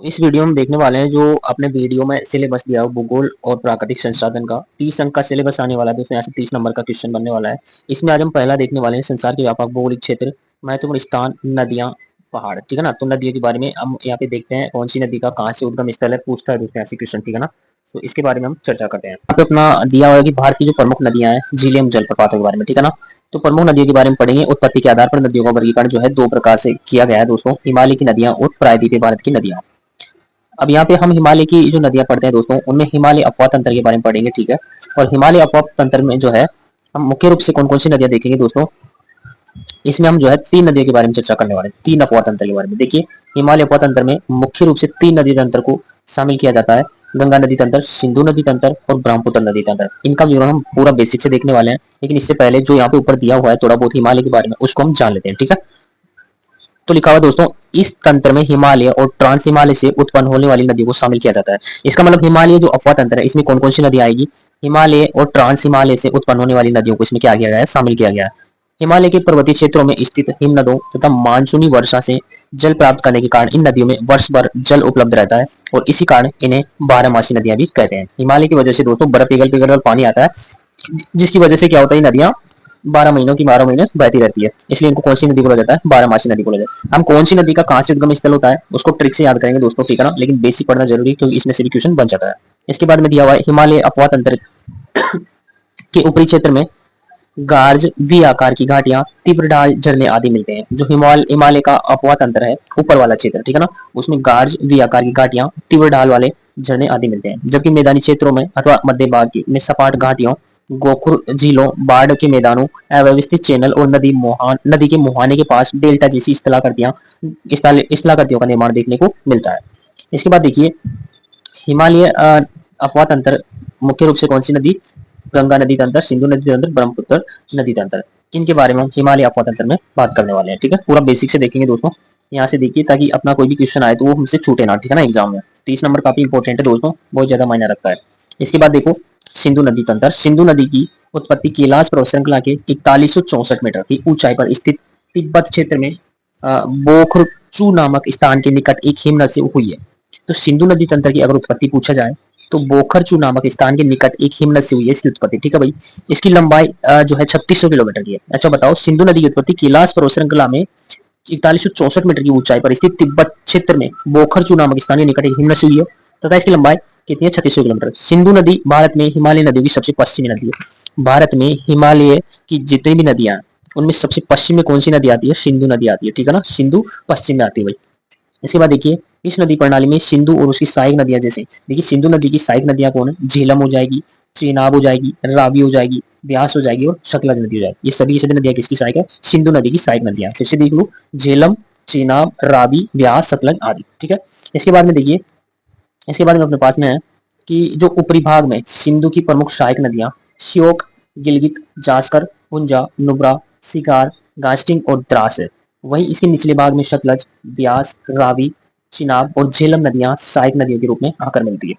इस वीडियो में देखने वाले हैं जो अपने वीडियो में सिलेबस दिया हो भूगोल और प्राकृतिक संसाधन का 30 अंक का सिलेबस आने वाला है। दोस्तों यहाँ से 30 नंबर का क्वेश्चन बनने वाला है। इसमें आज हम पहला देखने वाले हैं संसार के व्यापक भौगोलिक क्षेत्र, महत्वपूर्ण स्थान, नदियां, पहाड़। ठीक है ना। तो नदियों के बारे में हम यहाँ पे देखते हैं कौन सी नदी का कहाँ से उद्गम स्थल है, पूछता है दोस्तों ऐसे क्वेश्चन। ठीक है ना। तो इसके बारे में हम चर्चा करते हैं। यहाँ पे अपना दिया हुआ है कि भारत की जो प्रमुख नदियां हैं, झीलें एवं जलप्रपातों के बारे में। ठीक है ना। तो प्रमुख नदियों के बारे में पढ़ेंगे। उत्पत्ति के आधार पर नदियों का वर्गीकरण जो है दो प्रकार से किया गया है दोस्तों, हिमालय की नदियां और प्रायद्वीपीय भारत की नदियां। अब यहाँ पे हम हिमालय की जो नदियां पढ़ते हैं दोस्तों, उनमें हिमालय अपवाह तंत्र के बारे में पढ़ेंगे। ठीक है। और हिमालय अपवाह तंत्र में जो है हम मुख्य रूप से कौन कौन सी नदियां देखेंगे दोस्तों, इसमें हम जो है तीन नदियों के बारे में चर्चा करने वाले हैं, तीन अपवाह तंत्र के बारे में। देखिए, हिमालय अपवाह तंत्र में मुख्य रूप से तीन नदी तंत्र को शामिल किया जाता है। गंगा नदी तंत्र, सिंधु नदी तंत्र और ब्रह्मपुत्र नदी तंत्र। इनका विवरण हम पूरा बेसिक से देखने वाले हैं, लेकिन इससे पहले जो यहाँ पे ऊपर दिया हुआ है थोड़ा बहुत हिमालय के बारे में, उसको हम जान लेते हैं। ठीक है। तो लिखा हुआ दोस्तों, इस तंत्र में हिमालय और ट्रांस हिमालय से उत्पन्न होने वाली नदियों को शामिल किया जाता है। इसका मतलब हिमालय जो अपवाह तंत्र है, इसमें कौन कौन सी नदी आएगी, हिमालय और ट्रांस हिमालय से उत्पन्न होने वाली नदियों को इसमें क्या किया गया है, शामिल किया गया है। हिमालय के पर्वतीय क्षेत्रों में स्थित हिमनदों तथा मानसूनी वर्षा से जल प्राप्त करने के कारण इन नदियों में वर्ष भर जल उपलब्ध रहता है और इसी कारण इन्हें बारहमासी नदियां भी कहते हैं। हिमालय की वजह से दोस्तों बर्फ पिघल पिघल कर पानी आता है, जिसकी वजह से क्या होता है, नदियां 12 महीनों की 12 महीने बहती रहती है, इसलिए इनको कौन सी नदी बोला जाता है, बारहमासी नदी बोला जाता है। हम कौन सी नदी का कहाँ से उद्गम स्थल होता है उसको ट्रिक से याद करेंगे दोस्तों। ठीक है ना। लेकिन बेसिक पढ़ना जरूरी है, क्योंकि इसमें से भी क्वेश्चन बन जाता है। इसके बाद में दिया हुआ है हिमालय अपवाह तंत्र के ऊपरी क्षेत्र में गार्ज वी आकार की घाटियां, तीव्र ढाल झरने आदि मिलते हैं। जो हिमालय का अपवाह तंत्र है, ऊपर वाला क्षेत्र, ठीक है ना, उसमें गार्ज वी आकार की घाटियां, तीव्र ढाल वाले झरने आदि मिलते हैं। जबकि मैदानी क्षेत्रों में अथवा मध्य भाग में सपाट घाटियों, गोखुर झीलों, बाढ़ के मैदानों, अव्यवस्थित चैनल और नदी के मुहाने के पास डेल्टा जैसी स्थलाकृतियों का निर्माण देखने को मिलता है। इसके बाद देखिए, हिमालय अपवाह तंत्र मुख्य रूप से कौन सी नदी, गंगा नदी तंत्र, सिंधु नदी तंत्र, ब्रह्मपुत्र नदी तंत्र। इनके बारे में हम हिमालय अपवाह तंत्र में बात करने वाले हैं। ठीक है। पूरा बेसिक से देखेंगे दोस्तों, यहाँ से देखिए, ताकि अपना कोई भी क्वेश्चन आए तो वो हमसे छूटे ना। ठीक है ना। एग्जाम में 30 नंबर काफी इंपॉर्टेंट है दोस्तों, बहुत ज्यादा मायने रखता है। इसके बाद देखो, सिंधु नदी तंत्र। सिंधु नदी की उत्पत्ति कैलाश पर्वत श्रृंखला के 4164 मीटर की ऊंचाई पर स्थित तिब्बत क्षेत्र में बोखरचू नामक स्थान के निकट एक हिमनद से हुई है। तो सिंधु नदी तंत्र की अगर उत्पत्ति पूछा जाए तो बोखरचू नामक स्थान के निकट एक हिमनद से हुई है इसकी उत्पत्ति। ठीक है भाई। इसकी लंबाई जो है 3600 किलोमीटर की है। अच्छा बताओ, सिंधु नदी की उत्पत्ति कैलाश पर्वत श्रृंखला में 4164 मीटर की ऊंचाई पर स्थित तिब्बत क्षेत्र में बोखरचू नामक स्थान के निकट एक हिमनद से हुई है तथा इसकी लंबाई कितनी है, 3600 किलोमीटर। सिंधु नदी भारत में हिमालय नदियों की सबसे पश्चिमी नदी है। भारत में हिमालय की जितनी भी नदियां हैं उनमें सबसे पश्चिम में कौन सी नदी आती है, सिंधु नदी आती है। ठीक है ना। सिंधु पश्चिम में आती है भाई। इसके बाद देखिए, इस नदी प्रणाली में सिंधु और उसकी सहायक नदियां, जैसे देखिए सिंधु नदी की सहायक नदियां कौन है, झेलम हो जाएगी, चेनाब हो जाएगी, रावी हो जाएगी, ब्यास हो जाएगी और सतलज नदी हो जाएगी। ये सभी नदियां किसकी सहायक है, सिंधु नदी की सहायक नदियां। फिर से देख लो, झेलम, चेनाब, रावी, ब्यास, सतलज आदि। ठीक है। इसके बाद में देखिए, इसके बाद में अपने पास में है कि जो ऊपरी भाग में सिंधु की प्रमुख सहायक नदियां श्योक, गिलगित, जास्कर, पुंजा, नुब्रा, सिकार, गास्टिंग और द्रास है। वही इसके निचले भाग में सतलज, ब्यास, रावी, चिनाब और झेलम नदियां सहायक नदियों के रूप में आकर मिलती है।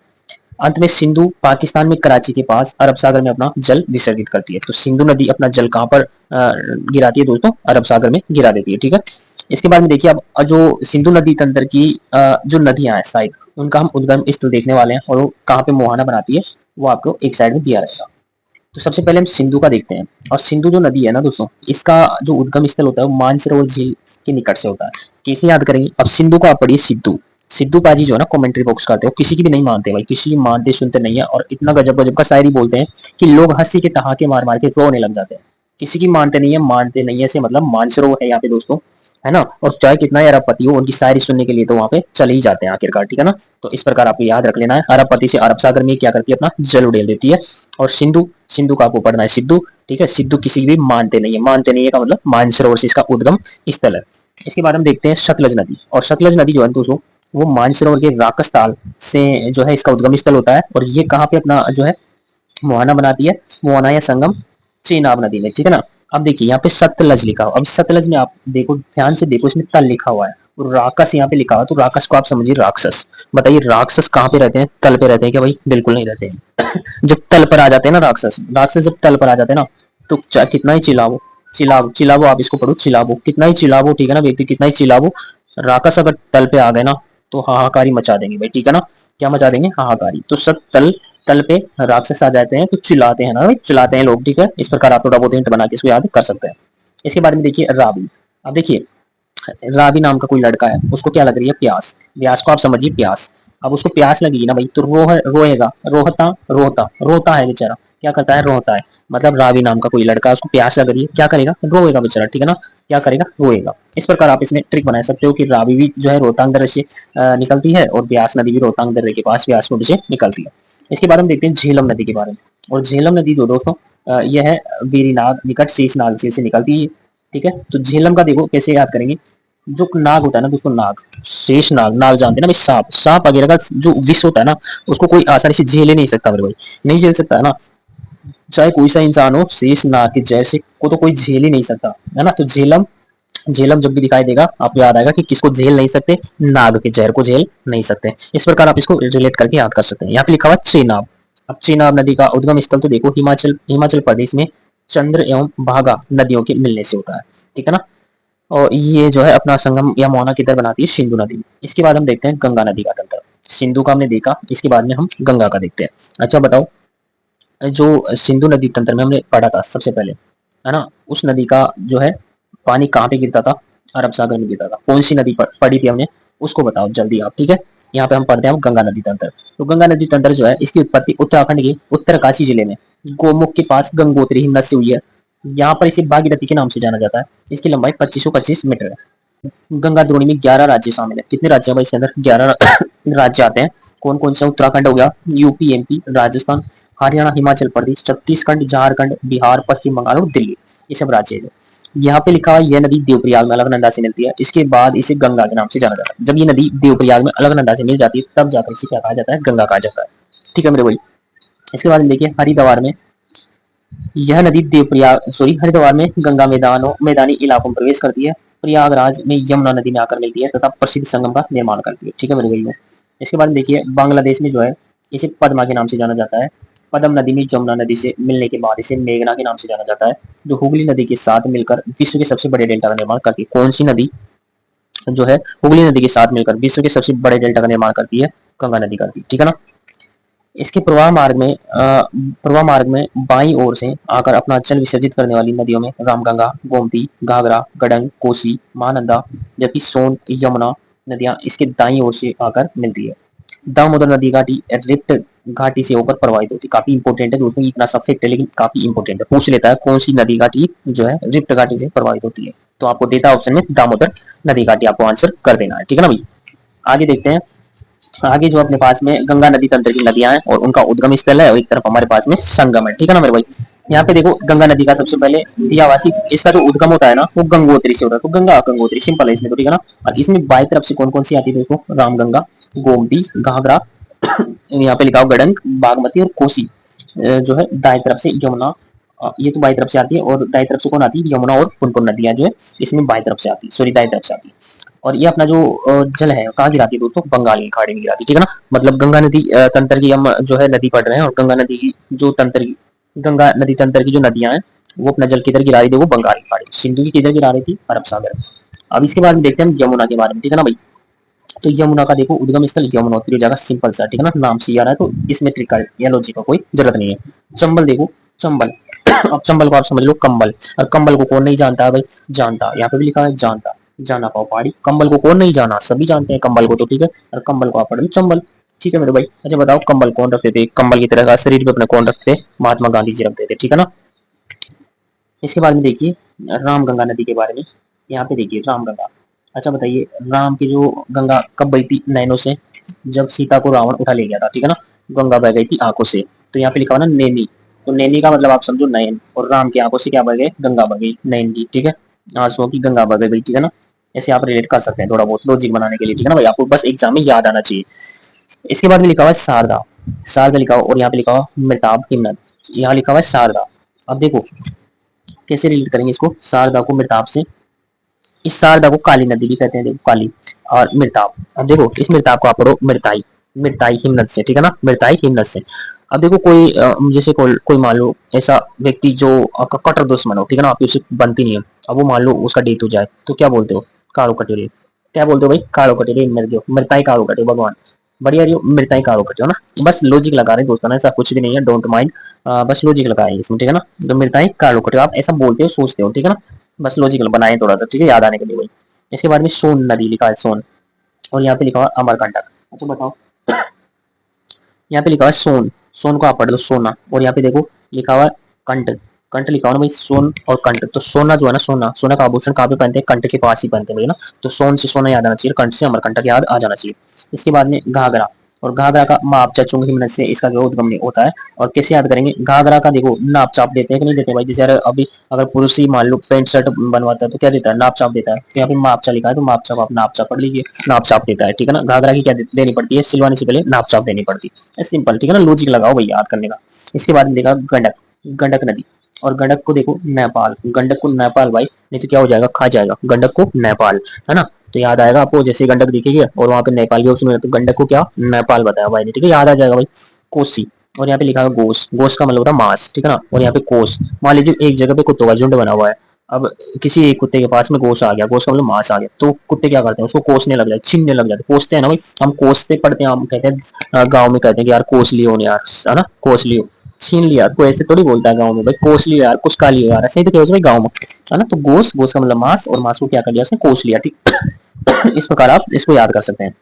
अंत में सिंधु पाकिस्तान में कराची के पास अरब सागर में अपना जल विसर्जित करती है। तो सिंधु नदी अपना जल कहाँ पर गिराती है दोस्तों, अरब सागर में गिरा देती है। ठीक है। इसके बाद में देखिए, अब जो सिंधु नदी तंत्र की जो नदियां हैं साइड, उनका हम उद्गम स्थल देखने वाले हैं और वो कहाँ पे मुहाना बनाती है वो आपको एक साइड में दिया रहेगा। तो सबसे पहले हम सिंधु का देखते हैं। और सिंधु जो नदी है ना दोस्तों, इसका जो उद्गम स्थल होता है वो मानसरोवर झील के निकट से होता है। कैसे याद करेंगे, अब सिंधु को आप पढ़िए सिद्धू। सिद्धू पाजी जो है ना, कमेंट्री बॉक्स करते हो, किसी की भी नहीं मानते भाई, किसी की मानते सुनते नहीं है, और इतना गजब गजब का शायरी बोलते हैं कि लोग हंसी के ठहाके मार मार के रोने लग जाते हैं। किसी की मानते नहीं है, मानते नहीं है से मतलब मानसरोवर है यहाँ पे दोस्तों, है ना। और चाहे कितना ही अरबपति हो, उनकी शायरी सुनने के लिए तो वहां पे चले ही जाते हैं आखिरकार। ठीक है ना। तो इस प्रकार आपको याद रख लेना है, अरबपति से अरब सागर में क्या करती है, अपना जल उड़ेल देती है। और सिंधु, सिंधु का आपको पढ़ना है सिद्धू। ठीक है। सिद्धू किसी भी मानते नहीं है, मानते नहीं है का मतलब मानसरोवर से इसका उद्गम स्थल है। इसके बाद हम देखते हैं सतलज नदी। और सतलज नदी जो है दोस्तों, वो मानसरोवर के राकस ताल से जो है इसका उद्गम स्थल होता है। और ये कहाँ पे अपना जो है मुहाना बनाती है, मुहाना या संगम चेनाब नदी में। ठीक है ना। अब देखिए यहाँ पे सतलज लिखा हुआ, अब सतलज में आप देखो, ध्यान से देखो, इसमें तल लिखा हुआ है और राकस यहाँ पे लिखा हुआ है। तो राकस को आप समझिए राक्षस। बताइए राक्षस कहाँ पे रहते हैं, तल पे रहते हैं क्या भाई, बिल्कुल नहीं रहते हैं। जब तल पर आ जाते हैं ना राक्षस, राक्षस जब तल पर आ जाते हैं ना, तो चाहे कितना ही चिल्लाओ, चिल्लाओ चिल्लाओ, आप इसको पढ़ो चिल्लाओ, कितना ही चिल्लाओ, ठीक है ना व्यक्ति, कितना ही चिल्लाओ, राक्षस अगर तल पे आ गए ना, तो हाहाकारी मचा देंगे भाई, ठीक है ना। क्या मचा देंगे? हाहाकारी। तो सब तल तल पे राक्षस आ जाते हैं तो चिल्लाते हैं ना भाई, चिल्लाते हैं लोग, ठीक है। इस प्रकार आप थोड़ा बहुत हिंट बना के इसको याद कर सकते हैं। इसके बारे में देखिए रावी। अब देखिए रावी नाम का कोई लड़का है, उसको क्या लग रही है? प्यास। प्यास को आप समझिए प्यास। अब उसको प्यास लगेगी ना भाई, तो रोएगा, रोहता रोता रोता है बेचारा। क्या करता है? रोता है। मतलब रावी नाम का कोई लड़का, उसको प्यास लग रही है, क्या करेगा? रोएगा बेचारा, ठीक है ना। क्या करेगा? रोएगा। इस प्रकार आप इसमें ट्रिक बना सकते हो कि रावी भी जो है रोहतांग दर्रे से निकलती है, और ब्यास नदी भी रोहतांग दर्रे के पास व्यास कुंड से निकलती है। इसके बारे में देखते हैं झेलम नदी के बारे में। और झेलम नदी जो दोस्तों यह है वीरीनाग निकट शेषनाग से निकलती है, ठीक है। तो झेलम का देखो कैसे याद करेंगे। जो नाग होता है ना दोस्तों, नाग, शेष नाग, नाग जानते हैं ना भाई, सांप, सांप वगैरह का जो विष होता है ना, उसको कोई आसानी से झेल ही नहीं सकता मेरे भाई, नहीं झेल सकता है ना। चाहे कोई सा इंसान हो, शेष नाग के जैसे को तो कोई झेल ही नहीं सकता है ना। तो झेलम, झेलम जब भी दिखाई देगा आपको याद आएगा कि किसको झेल नहीं सकते? नाग के जहर को झेल नहीं सकते। इस प्रकार आप इसको रिलेट करके याद कर सकते हैं। यहाँ पे लिखा हुआ चेनाब। अब चेनाब नदी का उद्गम स्थल तो देखो हिमाचल, हिमाचल प्रदेश में चंद्र एवं भागा नदियों के मिलने से होता है, ठीक है ना। और ये जो है अपना संगम या मोहना किधर बनाती है? सिंधु नदी। इसके बाद हम देखते हैं गंगा नदी का तंत्र। सिंधु का हमने देखा, इसके बाद में हम गंगा का देखते हैं। अच्छा बताओ, जो सिंधु नदी तंत्र में हमने पढ़ा था सबसे पहले, है ना, उस नदी का जो है पानी कहाँ पे गिरता था? अरब सागर में गिरता था। कौन सी नदी पढ़ी थी हमने? उसको बताओ जल्दी आप, ठीक है। यहाँ पे हम पढ़ते हैं गंगा नदी तंत्र। तो गंगा नदी तंत्र जो है इसकी उत्पत्ति उत्तराखंड के उत्तरकाशी जिले में गोमुख के पास गंगोत्री हिमनद से हुई है। यहाँ पर इसे भागीरथी के नाम से जाना जाता है। इसकी लंबाई 2525 मीटर है। गंगा द्रोणी में 11 राज्य शामिल है। कितने राज्य है भाई इसके अंदर? 11 राज्य आते हैं। कौन कौन से? उत्तराखंड हो गया, यूपी, एमपी, राजस्थान, हरियाणा, हिमाचल प्रदेश, छत्तीसगढ़, झारखंड, बिहार, पश्चिम बंगाल और दिल्ली, ये सब राज्य है। यहाँ पे लिखा हुआ यह नदी देवप्रयाग में अलकनंदा से मिलती है। इसके बाद इसे गंगा के नाम से जाना जाता है। जब ये नदी देवप्रयाग में अलकनंदा से मिल जाती है तब जाकर इसे क्या कहा जाता है? गंगा कहा जाता है, ठीक है मेरे भाई। इसके बाद देखिए हरिद्वार में, यह नदी देवप्रयाग सॉरी हरिद्वार में गंगा मैदानी इलाकों में प्रवेश करती है। प्रयागराज में यमुना नदी में आकर मिलती है तथा प्रसिद्ध संगम का निर्माण करती है, ठीक है मेरे भाई। इसके बाद देखिए बांग्लादेश में जो है इसे पद्मा के नाम से जाना जाता है। पद्म नदी में जमुना नदी से मिलने के बाद इसे मेघना के नाम से जाना जाता है, जो हुगली नदी के साथ मिलकर विश्व के सबसे बड़े डेल्टा का निर्माण करती है। कौन सी नदी जो है हुगली नदी के साथ मिलकर विश्व के सबसे बड़े डेल्टा का निर्माण करती है? गंगा नदी करती है, ठीक है ना। इसके प्रवाह मार्ग में बाईं ओर से आकर अपना जल विसर्जित करने वाली नदियों में रामगंगा, गोमती, घाघरा, गडंग, कोसी, महानंदा, जबकि सोन, यमुना नदियां इसके दाईं ओर से आकर मिलती है। दामोदर नदी घाटी रिफ्ट घाटी से होकर प्रवाहित होती है। काफी इंपोर्टेंट है दोस्तों, इतना सब फैक्ट है लेकिन काफी इंपोर्टेंट है, पूछ लेता है कौन सी नदी घाटी जो है रिफ्ट घाटी से प्रवाहित होती है। तो आपको देता ऑप्शन में दामोदर नदी घाटी, आपको आंसर कर देना है, ठीक है ना भाई। आगे देखते हैं। आगे जो अपने पास में गंगा नदी तंत्र की नदियां हैं और उनका उद्गम स्थल है, और एक तरफ हमारे पास में संगम है, ठीक है ना मेरे भाई। यहाँ पे देखो गंगा नदी का सबसे पहले दियावासी, इसका जो उद्गम होता है ना वो गंगोत्री से होता है। तो गंगा गंगोत्री सिंपल है इसमें तो, ठीक है ना। और इसमें बाई तरफ से कौन कौन सी आती है दोस्तों? रामगंगा, गोमती, घाघरा, यहाँ पे लिखा हो गडंग, बागमती और कोसी। जो है दाएं तरफ से यमुना, ये तो बाई तरफ से आती है, और दाएं तरफ से कौन आती है? यमुना और पुनपुन नदियां जो है इसमें बाई तरफ से आती है, सॉरी दाएं तरफ से आती है। और ये अपना जो जल है कहाँ गिराती है दोस्तों? बंगाल की खाड़ी में गिराती है, ठीक है ना। मतलब गंगा नदी तंत्र की हम जो है नदी पढ़ रहे हैं, और गंगा नदी की जो तंत्र की, गंगा नदी तंत्र की जो नदियां हैं वो अपना जल किधर गिरा रही थी? वो बंगाल की खाड़ी। सिंधु की किधर गिरा रही थी? अरब सागर। अब इसके बाद में देखते हैं यमुना के बारे में, ठीक है ना भाई। तो यमुना का देखो उद्गम स्थल यमुनोत्री जगह सिंपल सा, ठीक है ना, नाम से आ रहा है तो इसमें ट्रिक या लॉजिक का कोई जरूरत नहीं है। चंबल देखो, चंबल अब चंबल को आप समझ लो कंबल, और कंबल को कौन नहीं जानता है भाई? जानता, यहाँ पे भी लिखा है जानता, जाना पाओ पहाड़ी। कंबल को कौन नहीं जाना? सभी जानते हैं कंबल को तो, ठीक है। और कंबल को आप पढ़ लो चंबल, ठीक है मेरे भाई। अच्छा बताओ कंबल कौन रखते थे? कंबल की तरह का शरीर पे अपने कौन रखते थे? महात्मा गांधी जी रखते थे, ठीक है ना। इसके बारे में देखिए रामगंगा नदी के बारे में। यहाँ पे देखिए रामगंगा। अच्छा बताइए राम की जो गंगा कब बही थी नैनों से? जब सीता को रावण उठा ले गया था, ठीक है ना। गंगा बह गई थी आंखों से। तो यहाँ पे लिखा हुआ ना नैनी, तो नैनी का मतलब आप समझो नयन, और राम की आंखों से क्या बह गए? गंगा बह गई नयन की, ठीक है। आंसुओं की गंगा बह गई, ठीक है ना। ऐसे आप रिलेट कर सकते हैं थोड़ा बहुत लॉजिक बनाने के लिए, ठीक है ना भाई। आपको बस एग्जाम में याद आना चाहिए। इसके बाद में लिखा हुआ है शारदा, शारदा लिखा हुआ, और यहाँ पे लिखा हुआ मृताब हिमनद, यहाँ लिखा हुआ है शारदा। अब देखो कैसे रिलेट करेंगे इसको शारदा को मृताब से। इस शारदा को काली नदी भी कहते हैं, देखो काली और मृताब। अब देखो इस मृताब को आप पढ़ो मृताई, मृताई हिमनद से, ठीक है ना, मृताई हिमनद से। अब देखो कोई जैसे कोई मान लो ऐसा व्यक्ति जो आपका कट्टर दुश्मन हो, ठीक है ना, आपकी उससे बनती नहीं है, अब वो मान लो उसका डेथ हो जाए तो क्या बोलते हो? कारो कटेरे, क्या बोलते हो भाई, काड़ो कटे रे मृत्यु, मृताई काड़ो कटे भगवान, बढ़िया रही हो, मृताई काड़ो कटे हो ना। बस लॉजिक लगा रहे हैं दोस्तों ना, ऐसा कुछ भी नहीं है, डोंट माइंड, बस लॉजिक लगाए इसमें, ठीक है ना। तो मृताई काड़ो कटे हो, आप ऐसा बोलते हो सोचते हो, ठीक है ना, बस लॉजिक बनाए थोड़ा सा, ठीक है, याद आने के लिए भाई। इसके बाद में सोन नदी लिखा है, सोन, और यहाँ पे लिखा हुआ अमरकंटक। अच्छा बताओ, यहाँ पे लिखा हुआ है सोन, सोन को आप पढ़ लो सोना, और यहाँ पे देखो लिखा हुआ है कंट, कंट लिखा हुआ ना भाई, सोन और कंट, तो सोना जो है ना, सोना, सोना का आभूषण कहाँ पे पहनते हैं, कंट के पास ही पहनते हैं भाई ना। तो सोन से सोना याद आना चाहिए, कंट से अमरकंटक याद आ जाना चाहिए। इसके बाद में घाघरा, और घाघरा का माप चुंग हिमनद से इसका जो उद्गम होता है, और कैसे याद करेंगे, घाघरा का देखो नाप चाप देते हैं कि नहीं देते भाई, जैसे अभी अगर पुरुष ही मान लो पैंट शर्ट बनवाता है तो क्या देता है, नाप चाप देता है, तो यहाँ पे माप चा लिखा है, तो माप चाप आप नाप चाप पढ़ लीजिए, नाप चाप देता है, ठीक है ना। घाघरा की क्या देनी पड़ती है, सिलवाने से पहले नाप चाप देनी पड़ती है, सिंपल, ठीक है ना, लॉजिक लगाओ भाई याद करने का। इसके बाद में देखा गंडक, गंडक नदी, और गंडक को देखो नेपाल, गंडक को नेपाल भाई, नहीं तो क्या हो जाएगा, खा जाएगा गंडक को नेपाल, है ना। तो याद आएगा आपको, जैसे गंडक दिखेगी और वहां पे नेपाल भी ऑप्शन में, तो गंडक को क्या नेपाल बताया भाई ने, ठीक है, याद आ जाएगा भाई। कोसी, और यहाँ पे लिखा है गोस, गोस का मतलब होता है मांस, ठीक है ना, और यहाँ पे कोस, मान लीजिए एक जगह पे कुत्तों का झुंड बना हुआ है, अब किसी एक कुत्ते के पास में गोस आ गया, गोस का मतलब मांस आ गया, तो कुत्ते क्या करते हैं, उसको कोसने लग जाते, छीनने लग जाते, कोसते हैं ना भाई, हम कोसते पढ़ते हैं, हम कहते हैं गाँव में कहते हैं कि यार कोस लियो यार, है ना, कोस लियो, छीन लिया, कोई ऐसे थोड़ी बोलता है गाँव में भाई, कोस लियो यार, कुछ का लियो यार, ऐसे ही तो कहते हैं गाँव में, है ना। तो गोस, गोस का मतलब मांस, और मांस को क्या कर लिया उसने, कोस लिया, ठीक। इस प्रकार आप इसको याद कर सकते हैं।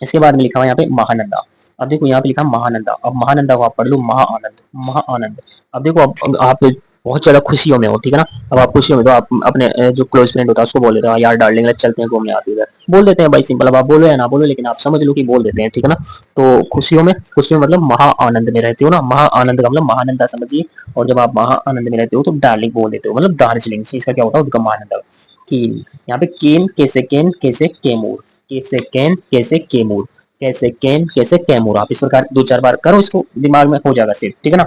इसके बाद में लिखा हुआ यहाँ पे महानंदा, अब देखो यहाँ पे लिखा महानंदा, अब महानंदा को आप पढ़ लो महाआनंद, महाआनंद। अब देखो अब आप बहुत ज्यादा खुशियों में हो, ठीक है ना, अब आप खुशियों में तो आप अपने जो क्लोज फ्रेंड होता है उसको बोल देते हैं यार डार्लिंग लेट्स चलते हैं घूमने, आते इधर बोल देते हैं भाई, सिंपल, अब आप बोलो या ना बोलो, लेकिन आप समझ लो कि बोल देते हैं, ठीक है ना। तो खुशियों में, खुशियों मतलब महाआनंद में रहते हो ना, महाआनंद का मतलब महानंदा समझिए, और जब आप महाआनंद में रहते हो तो डार्लिंग बोल देते हो, मतलब दार्जिलिंग से इसका क्या होता है, उनका महानंदा। कीन, यहाँ पे केन, कैसे केमूर, कैसे कैन कैसे केमूर, कैसे कैन कैसे कैमूर, आप इस प्रकार दो चार बार करो, इसको दिमाग में हो जाएगा सेट, ठीक है ना।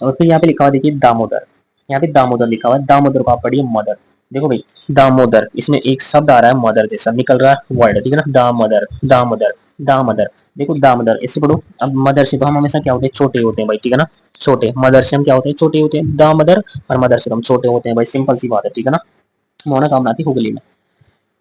और फिर यहाँ पे लिखा हुआ देखिए दामोदर, यहाँ पे दामोदर लिखा हुआ है, दामोदर को आप पढ़िए मदर, देखो भाई दामोदर, इसमें एक शब्द आ रहा है मदर जैसा निकल रहा है वर्ड, ठीक है ना, दामोदर, दामोदर, दामोदर, देखो दामोदर, इससे पढ़ो। अब मदर से तो हम हमेशा क्या होते हैं, छोटे होते हैं भाई, ठीक है ना, छोटे, मदर से हम क्या होते हैं, छोटे होते हैं, दामोदर, और मदर से हम छोटे होते हैं भाई, सिंपल सी बात है, ठीक है ना, मोना थी हुगली में।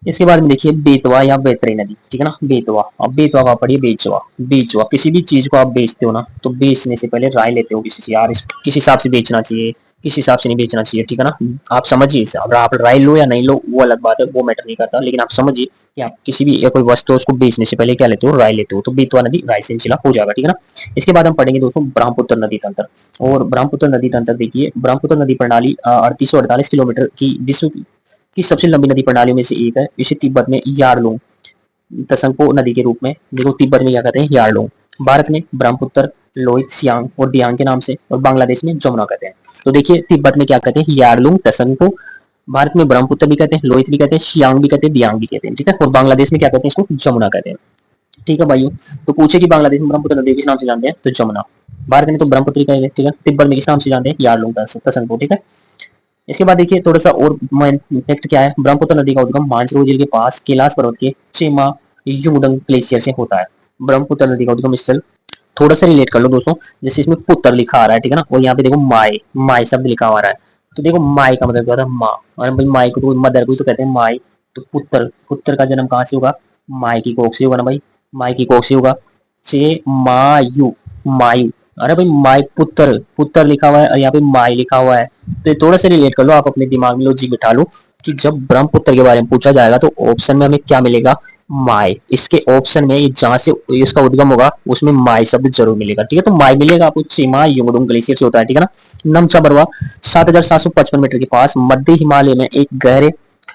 इसके बाद में देखिए बेतवा या बेतरई नदी, ठीक है ना, बेतवा, अब बेतवा का पढ़िए बेचवा, बेचवा, किसी भी चीज को आप बेचते हो ना, तो बेचने से पहले राय लेते हो किसी से, यार किस हिसाब से बेचना चाहिए, किस हिसाब से नहीं बेचना चाहिए, ठीक है ना। आप समझिए इसे, अगर आप राय लो या नहीं लो वो अलग बात है, वो मैटर नहीं करता, लेकिन आप समझिए कि आप किसी भी कोई वस्तु उसको बेचने से पहले क्या लेते हो, राय लेते हो, तो बेतवा नदी राय से निचला हो जाएगा, ठीक है ना। इसके बाद हम पढ़ेंगे दोस्तों ब्रह्मपुत्र नदी तंत्र, और ब्रह्मपुत्र नदी तंत्र देखिए, ब्रह्मपुत्र नदी प्रणाली 3848 किलोमीटर की विश्व की सबसे लंबी नदी प्रणालियों में से एक है, इसे तिब्बत में यारलुंग तसंगपो नदी के रूप में, देखो तिब्बत में क्या कहते हैं, यारलुंग, भारत में ब्रह्मपुत्र, लोहित, सियांग और दियांग के नाम से, और बांग्लादेश में जमुना कहते हैं। तो देखिए तिब्बत में क्या कहते हैं, यारलुंग तसंगपो, भारत में ब्रह्मपुत्र भी कहते हैं, लोहित भी कहते हैं, सियांग भी कहते हैं, दियांग भी कहते हैं, ठीक है, और बांग्लादेश में क्या कहते हैं, इसको जमुना कहते हैं, ठीक है भाइयों। तो पूछे कि बांग्लादेश में ब्रह्मपुत्र नदी किस नाम से जानते हैं, तो जमुना, भारत में तो ब्रह्मपुत्र कहेंगे, ठीक है, तिब्बत में किस नाम से जानते हैं, यारलुंग तसंगपो, ठीक है। इसके बाद देखिए थोड़ा सा और फैक्ट क्या है, ब्रह्मपुत्र नदी का उद्गम मानसरोवर झील के पास कैलाश पर्वत के चेमा युंगडंग ग्लेशियर से होता है। ब्रह्मपुत्र नदी का उद्गम स्थल थोड़ा सा रिलेट कर लो दोस्तों, जैसे इसमें पुत्र लिखा आ रहा है, ठीक है ना, और यहाँ पे देखो माई, माई शब्द लिखा आ रहा है, तो देखो माई का मतलब क्या होता है, माँ, और भाई माई को तो मदर को तो कहते हैं माई, तो पुत्र, पुत्र का जन्म कहाँ से होगा, माई की कोख से होगा ना भाई, माई की कोख से होगा, चे मायु, मायु, अरे भाई माई, पुत्र, पुत्र लिखा हुआ है और यहाँ पे माई लिखा हुआ है, तो ये थोड़ा सा रिलेट कर लो, आप अपने दिमाग में लॉजिक बिठा लो कि जब ब्रह्मपुत्र के बारे में पूछा जाएगा तो ऑप्शन में हमें क्या मिलेगा, माई, इसके ऑप्शन में ये जहां से इसका उद्गम होगा उसमें माई शब्द जरूर मिलेगा, ठीक है, तो माई मिलेगा आपको, चीमा युंगडुंग ग्लेशियर से होता है, ठीक है ना। नमचा बरवा 7,755 मीटर के पास मध्य हिमालय में एक गहरे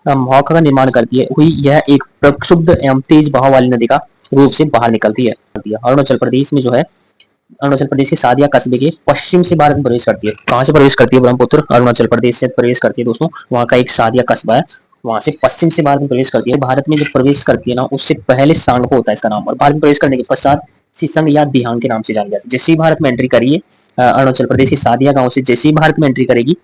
मौका का निर्माण करती है हुई, यह एक प्रक्षुब्ध एवं तेज बहाव वाली नदी का रूप से बाहर निकलती है। अरुणाचल प्रदेश में जो है, अरुणाचल प्रदेश के सादिया कस्बे के पश्चिम से भारत में प्रवेश करती है, कहाँ से प्रवेश करती है, ब्रह्मपुत्र अरुणाचल प्रदेश से प्रवेश करती है दोस्तों, वहाँ का एक सादिया कस्बा है, वहां से पश्चिम से भारत में प्रवेश करती है। भारत में जब प्रवेश करती है ना, उससे पहले सांगपो होता है इसका नाम, और भारत में प्रवेश करने के पश्चात सिसंग या दिहांग के नाम से जानी जाती है। जैसे ही भारत में एंट्री करिए, अरुणाचल प्रदेश के सादिया गांव से जैसे ही भारत में एंट्री करेगी,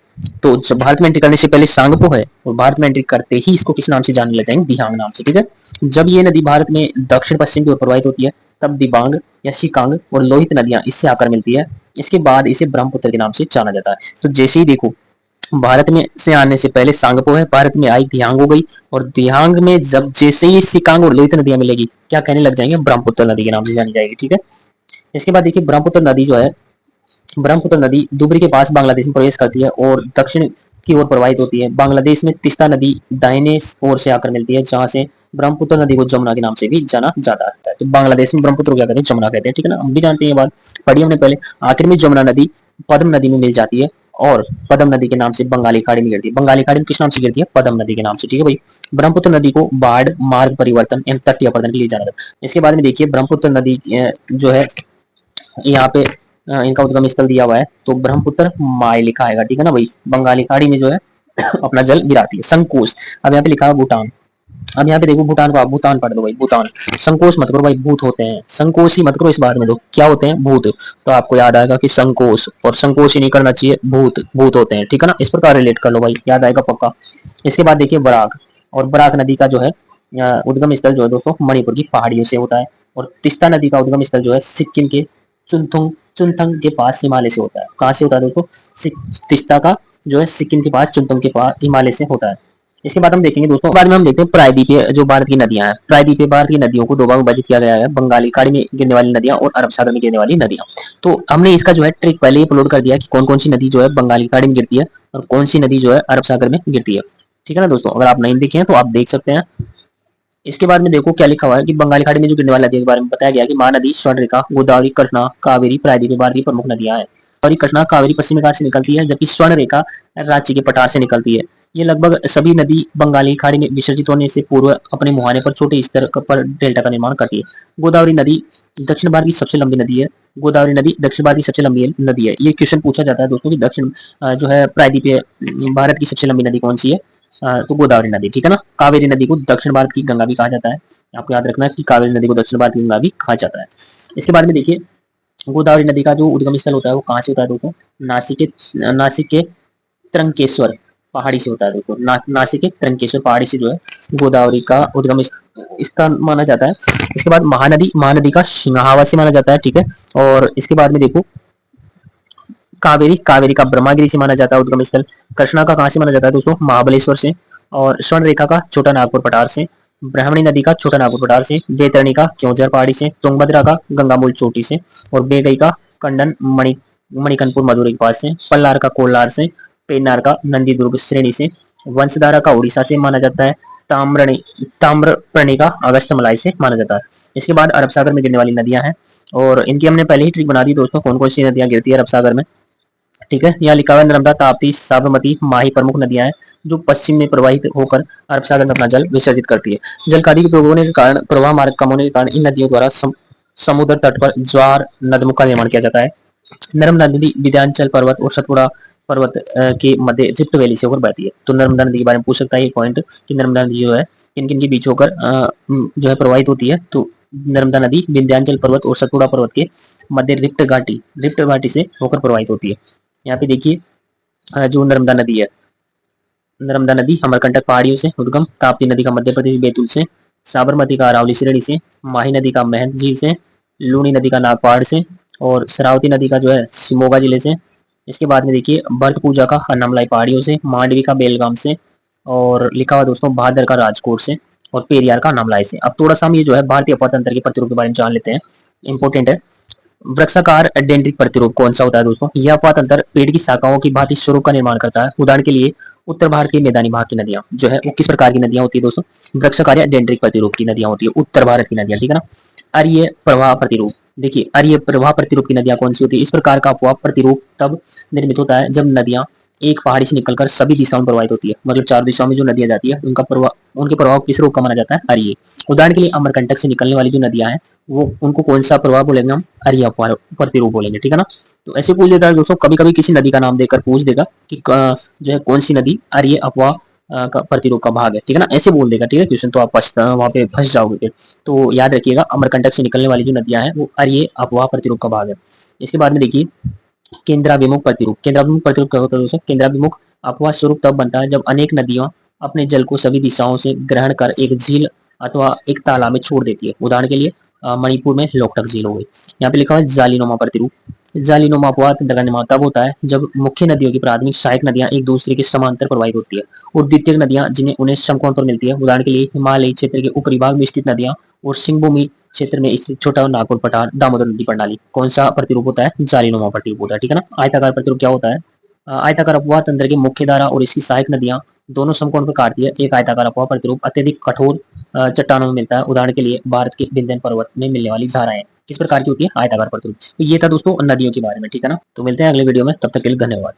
तो जब भारत में एंट्री करने से पहले सांगपो है, और भारत में एंट्री करते ही इसको किस नाम से जानने लग जाएंगे, दिहांग नाम से, ठीक है। जब ये नदी भारत में दक्षिण पश्चिम की ओर प्रवाहित होती है, तब दिबांग या शिकांग और लोहित नदियां इससे आकर मिलती है, इसके बाद इसे ब्रह्मपुत्र के नाम से जाना जाता है। तो जैसे ही देखो भारत में से आने से पहले सांगपो है, भारत में आई दियांग हो गई, और दियांग में जब जैसे ही सिकांग और लोहित नदियां मिलेगी, क्या कहने लग जाएंगे, ब्रह्मपुत्र नदी के नाम से जानी जाएगी। ठीक है, इसके बाद देखिए ब्रह्मपुत्र नदी जो है, ब्रह्मपुत्र नदी दुबरी के पास बांग्लादेश में प्रवेश करती है और दक्षिण की ओर प्रवाहित होती है। बांग्लादेश में तिस्ता नदी दाहिने ओर से आकर मिलती है, जहां से ब्रह्मपुत्र नदी को जमुना के नाम से भी जाना जाता है। तो बांग्लादेश में ब्रह्मपुत्र को क्या कहते हैं, जमुना कहते हैं। ठीक है ना, हम भी जानते हैं ये बात, पढ़ी हमने पहले। आखिर में जमुना नदी पद्म नदी में मिल जाती है, और पद्म नदी के नाम से बंगाली खाड़ी में गिरती है। बंगाली खाड़ी में किस नाम से गिरती है, पद्म नदी के नाम से। ठीक है भाई, ब्रह्मपुत्र नदी को बाढ़, मार्ग परिवर्तन एवं तटीय अपरदन के लिए जाना जाता है। इसके बाद में देखिए ब्रह्मपुत्र नदी जो है, यहाँ पे इनका उद्गम स्थल दिया हुआ है, तो ब्रह्मपुत्र माय लिखा आएगा। ठीक है ना भाई, बंगाली खाड़ी में जो है अपना जल गिराती है। संकोच, अब यहाँ पे लिखा है भूटान। अब यहाँ पे देखो भूटान को आप भूटान पढ़ दो भाई, भूटान। संकोच मत करो भाई, भूत होते हैं, संकोच ही मत करो, इस बार में दो क्या होते हैं, भूत। तो आपको याद आएगा कि संकोच, और संकोच ही नहीं करना चाहिए, भूत भूत होते हैं। ठीक है ना, इस प्रकार रिलेट कर लो भाई, याद आएगा पक्का। इसके बाद देखिए बराक, और बराक नदी का जो है उद्गम स्थल जो है दोस्तों मणिपुर की पहाड़ियों से होता है, और तिस्ता नदी का उद्गम स्थल जो है सिक्किम के चुनथुंग चुनथंग के पास हिमालय से होता है। कहाँ से होता है दोस्तों, तिस्ता का जो है सिक्किम के पास चुनथुंग के पास हिमालय से होता है। इसके बाद हम देखेंगे दोस्तों, बाद में हम देखते हैं प्रायद्वीपीय जो भारत की नदियां हैं। प्रायद्वीपीय भारत की नदियों को दो भाग में विभाजित किया गया है, बंगाली खाड़ी में गिरने वाली नदियां और अरब सागर में गिरने वाली नदियां। तो हमने इसका जो है ट्रिक पहले ही अपलोड कर दिया कि कौन कौन सी नदी जो है बंगाली खाड़ी में गिरती है और कौन सी नदी जो है अरब सागर में गिरती है। ठीक है ना दोस्तों, अगर आप नहीं देखे हैं तो आप देख सकते हैं। इसके बाद में देखो क्या लिखा हुआ है कि बंगाली खाड़ी में जो गिरने वाली नदियों के बारे में बताया गया कि महानदी, स्वर्णरेखा, गोदावरी, कृष्णा, कावेरी प्रायद्वीपीय भारत की प्रमुख नदियां हैं। और कृष्णा कावेरी पश्चिमी घाट से निकलती है, जबकि स्वर्णरेखा रांची के पठार से निकलती है। ये लगभग सभी नदी बंगाली खाड़ी में विसर्जित होने से पूर्व अपने मुहाने पर छोटे स्तर पर डेल्टा का निर्माण करती है। गोदावरी नदी दक्षिण भारत की सबसे लंबी नदी है। गोदावरी नदी दक्षिण भारत की सबसे लंबी नदी है। ये क्वेश्चन पूछा जाता है दोस्तों कि दक्षिण जो है प्रायद्वीपीय भारत की सबसे लंबी नदी कौन सी है, तो गोदावरी नदी। ठीक है ना, कावेरी नदी को दक्षिण भारत की गंगा भी कहा जाता है। आपको याद रखना है कि कावेरी नदी को दक्षिण भारत की गंगा भी कहा जाता है। इसके बाद में देखिए गोदावरी नदी का जो उद्गम स्थल होता है वो कहाँ से होता है दोस्तों, नासिक के त्रंकेश्वर पहाड़ी से होता है दोस्तों। नासिक के त्रंकेश्वर पहाड़ी से जो है गोदावरी का उद्गम स्थान माना जाता है। इसके बाद महानदी का सिंहावा से माना जाता है। ठीक है, और इसके बाद में देखो कावेरी का ब्रह्मागिरी से माना जाता है उद्गम स्थल। कृष्णा का कहां से माना जाता है दोस्तों, महाबलेश्वर से। और स्वर्ण रेखा का छोटा नागपुर पठार से। ब्राह्मणी नदी का छोटा नागपुर पठार से। बैतरणी का क्योंझर पहाड़ी से। तुंगभद्रा का गंगामूल चोटी से। और बेगई का कंडन मणिकनपुर मदुरै के पास से। पल्लार का कोल्लार से। पेन्नार का नंदी दुर्ग श्रेणी से। वंशधारा का उड़ीसा से माना जाता है। ताम्रपर्णी का अगस्त मलाई से माना जाता है। इसके बाद अरब सागर में गिरने वाली नदियां हैं, और इनकी हमने पहले ही ट्रिक बना दी दोस्तों, कौन कौन सी नदियां गिरती है अरब सागर में। ठीक है, यहाँ लिखा हुआ नर्मदा, ताप्ती, साबरमती, माही प्रमुख नदियां हैं जो पश्चिम में प्रवाहित होकर अरब सागर में अपना जल विसर्जित करती है। जल का अधिक उपयोग होने के कारण, प्रवाह मार्ग कम होने के कारण इन नदियों द्वारा समुद्र तट पर ज्वार नदमुख का निर्माण किया जाता है। नर्मदा नदी विंध्याचल पर्वत और सतपुड़ा पर्वत के मध्य रिफ्ट वैली से होकर बहती है। तो नर्मदा नदी के बारे में पूछ सकता है ये पॉइंट कि नर्मदा नदी जो है किन किन के बीच होकर जो है प्रवाहित होती है। तो नर्मदा नदी विंध्याचल पर्वत और सतपुड़ा पर्वत के मध्य रिफ्ट घाटी से होकर प्रवाहित होती है। यहाँ पे देखिए जो नर्मदा नदी है, नर्मदा नदी अमरकंटक पहाड़ियों से उद्गम। ताप्ती नदी का मध्य प्रदेश बैतूल से। साबरमती का अरावली श्रेणी से। माही नदी का महंत झील से। लूनी नदी का नागपहाड़ से। और शरावती नदी का जो है शिमोगा जिले से। इसके बाद में देखिए भरत पूजा का अन्नामलाई पहाड़ियों से। मांडवी का बेलगाम से। और लिखा हुआ दोस्तों भादर का राजकोट से। और पेरियार का अन्नामलाई से। अब थोड़ा सा हम ये जो है भारतीय अपतंत्र के प्रतिरूप के बारे में जान लेते हैं, इंपोर्टेंट है। वृक्षाकार डेंड्रिक प्रतिरूप कौन सा होता है दोस्तों, यह अपतंत्र पेड़ की शाखाओं की भांति स्वरूप का निर्माण करता है। उदाहरण के लिए उत्तर भारत के मैदानी भाग की नदियां जो है वो किस प्रकार की नदियां होती है दोस्तों, वृक्षाकार या डेंड्रिक प्रतिरूप की नदियां होती है, उत्तर भारत की नदियां। ठीक है ना। अर्य प्रवाह प्रतिरूप, देखिए अर्य प्रवाह प्रतिरूप की नदियां कौन सी होती है। इस प्रकार का अपवाह प्रतिरूप तब निर्मित होता है जब नदियां एक पहाड़ी से निकलकर सभी दिशाओं में प्रवाहित होती है, मतलब चार दिशाओं में जो नदियां जाती है उनके प्रभाव किस रूप का माना जाता है, अर्य। उदाहरण के लिए अमरकंटक से निकलने वाली जो नदियां हैं वो उनको कौन सा प्रभाव बोलेंगे हम, अर्य अपवाह प्रतिरूप बोलेंगे। ठीक है ना। तो ऐसे पूछ देता है दोस्तों, कभी कभी किसी नदी का नाम देकर पूछ देगा कि जो है कौन सी नदी अर्य अपवाह का प्रतिरूप का भाग है। ठीक है ना, ऐसे बोल देगा। ठीक है, क्वेश्चन तो आप वहां पे फंस जाओगे फिर। तो याद रखिएगा अमरकंटक से निकलने वाली जो नदियां हैं वो अर्य अपवाह प्रतिरूप का भाग है। इसके बाद में देखिए केंद्राभिमुख प्रतिरूप। केंद्राभिमुख प्रतिरूप क्या होता है दोस्तों, केंद्राभिमुख अपवाह स्वरूप तब बनता है जब अनेक नदियां अपने जल को सभी दिशाओं से ग्रहण कर एक झील अथवा एक तालाब में छोड़ देती है। उदाहरण के लिए मणिपुर में लोकटक झील हो गई। यहाँ पे लिखा हुआ है जालीनुमा प्रतिरूप। जालीनुमा अपवाद तंत्र का निर्माण तब होता है जब मुख्य नदियों की प्राथमिक सहायक नदियां एक दूसरे के समांतर प्रवाहित होती है और द्वितीयक नदियां जिन्हें उन्हें समकोण पर मिलती है। उदाहरण के लिए हिमालयी क्षेत्र के ऊपरी भाग में स्थित नदियां और सिंगभूमि क्षेत्र में स्थित छोटा नागपुर पठार दामोदर नदी प्रणाली। कौन सा प्रतिरूप होता है? जालीनुमा प्रतिरूप होता है। ठीक है ना। आयताकार प्रतिरूप क्या होता है? आयताकार अपवाह तंत्र की मुख्य धारा और इसकी सहायक नदियां दोनों समकोण पर काटती है। एक आयताकार अपवाह प्रतिरूप अत्यधिक कठोर चट्टानों में मिलता है। उदाहरण के लिए भारत के विंध्य पर्वत में मिलने वाली धाराएं किस प्रकार की होती है? आयताकार प्रतिरूप। तो ये था दोस्तों नदियों के बारे में। ठीक है ना। तो मिलते हैं अगले वीडियो में, तब तक के लिए धन्यवाद।